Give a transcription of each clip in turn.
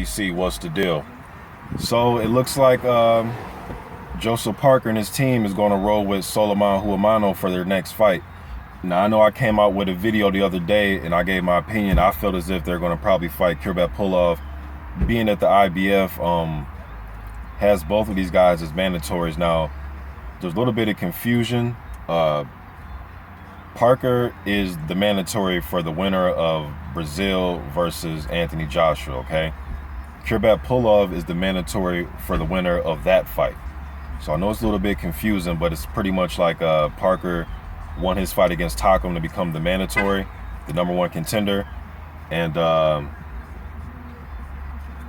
TBC, what's the deal? So it looks like Joseph Parker and his team is going to roll with Solomon Haumono for their next fight. Now, I know I came out with a video the other day and I gave my opinion. I felt as if they're going to probably fight Kirbet, being that the IBF has both of these guys as mandatories. Now, there's a little bit of confusion. Parker is the mandatory for the winner of Brazil versus Anthony Joshua, okay? Kirbet is the mandatory for the winner of that fight. So I know it's a little bit confusing, but it's pretty much like Parker won his fight against Takam to become the mandatory, the #1 contender, and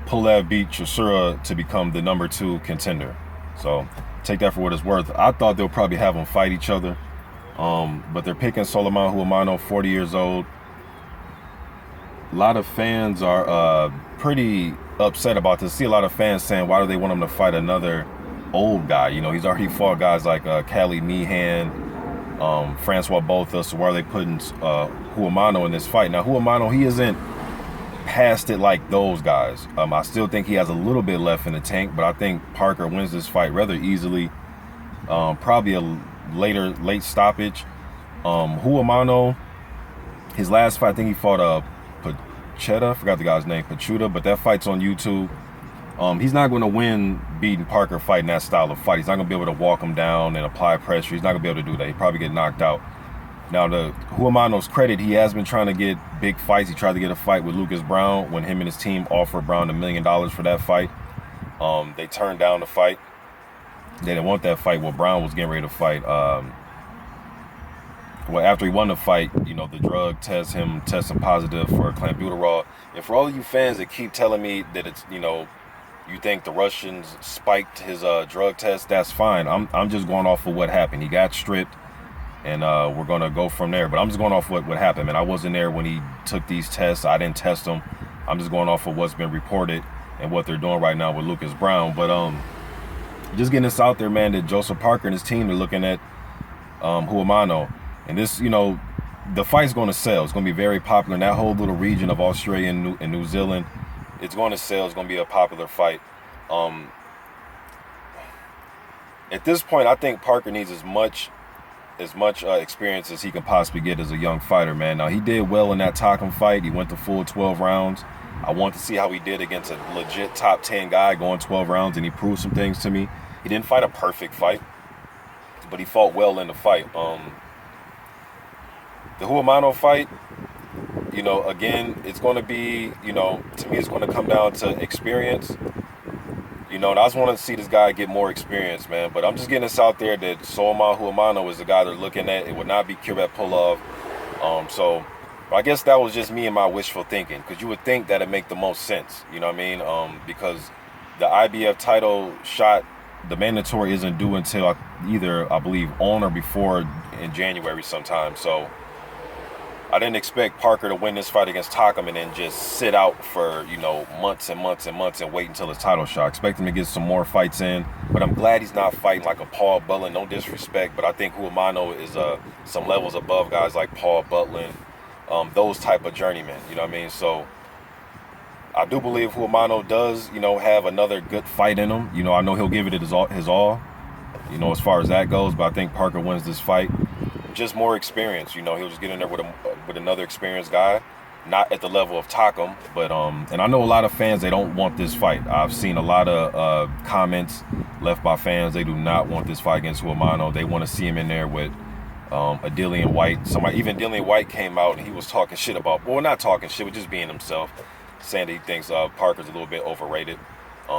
Pulev beat Chisora to become the #2 contender. So take that for what it's worth. I thought they'll probably have them fight each other, but they're picking Solomon Haumono, 40 years old. A lot of fans are pretty upset about this. See a lot of fans saying, why do they want him to fight another old guy? You know, he's already fought guys like Cali Meehan, Francois Botha, so why are they putting Haumono in this fight? Now, Haumono, he isn't past it like those guys. I still think he has a little bit left in the tank, but I think Parker wins this fight rather easily. Probably a late stoppage. Haumono, his last fight, I think he fought Pacheta, I forgot the guy's name, Pachuta, but that fight's on YouTube. He's not going to win beating Parker fighting that style of fight. He's not going to be able to walk him down and apply pressure. He's not going to be able to do that. He'd probably get knocked out. Now, to Haumono's credit, he has been trying to get big fights. He tried to get a fight with Lucas Brown when him and his team offered Brown $1 million for that fight. They turned down the fight. They didn't want that fight. Well, Brown was getting ready to fight. Well, after he won the fight, you know, the drug test, him testing positive for clenbuterol. And for all of you fans that keep telling me that it's, you know, you think the Russians spiked his drug test, that's fine. I'm just going off of what happened. He got stripped, and we're going to go from there. But I'm just going off what happened, man. I wasn't there when he took these tests. I didn't test them. I'm just going off of what's been reported and what they're doing right now with Lucas Brown. But just getting this out there, man, that Joseph Parker and his team are looking at Haumono. And this, you know, the fight's going to sell. It's going to be very popular in that whole little region of Australia and New Zealand. It's going to sell. It's going to be a popular fight. At this point, I think Parker needs as much experience as he can possibly get as a young fighter, man. Now, he did well in that Takam fight. He went the full 12 rounds. I want to see how he did against a legit top 10 guy going 12 rounds, and he proved some things to me. He didn't fight a perfect fight, but he fought well in the fight. The Haumono fight, you know, again, it's going to be, you know, to me, it's going to come down to experience. You know, and I just want to see this guy get more experience, man. But I'm just getting this out there that Solomon Haumono is the guy they're looking at. It would not be Kirbet. So I guess that was just me and my wishful thinking, because you would think that it'd make the most sense, you know what I mean? Because the IBF title shot, the mandatory isn't due until either, I believe, on or before in January sometime. So I didn't expect Parker to win this fight against Takam and then just sit out for, you know, months and months and months and wait until his title shot. I expect him to get some more fights in, but I'm glad he's not fighting like a Paul Butlin. No disrespect, but I think Haumono is some levels above guys like Paul Butlin, those type of journeymen, you know what I mean? So I do believe Haumono does, you know, have another good fight in him. You know, I know he'll give it his all, you know, as far as that goes, but I think Parker wins this fight. Just more experience, you know. He'll just get in there with another experienced guy, not at the level of Takam, but and I know a lot of fans, they don't want this fight. I've seen a lot of comments left by fans. They do not want this fight against Haumono. They want to see him in there with a Dillian White. Even Dillian White came out and he was talking shit about, well, not talking shit, but just being himself, saying that he thinks Parker's a little bit overrated.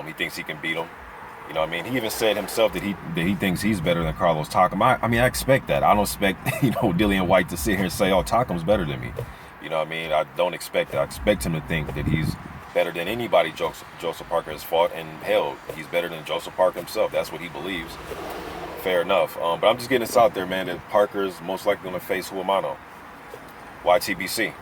He thinks he can beat him. You know what I mean? He even said himself that he thinks he's better than Carlos Takam. I mean, I expect that. I don't expect, you know, Dillian White to sit here and say, oh, Takam's better than me. You know what I mean? I don't expect that. I expect him to think that he's better than anybody Joseph Parker has fought. And hell, he's better than Joseph Parker himself. That's what he believes. Fair enough. But I'm just getting this out there, man, that Parker's most likely going to face Haumono. YTBC.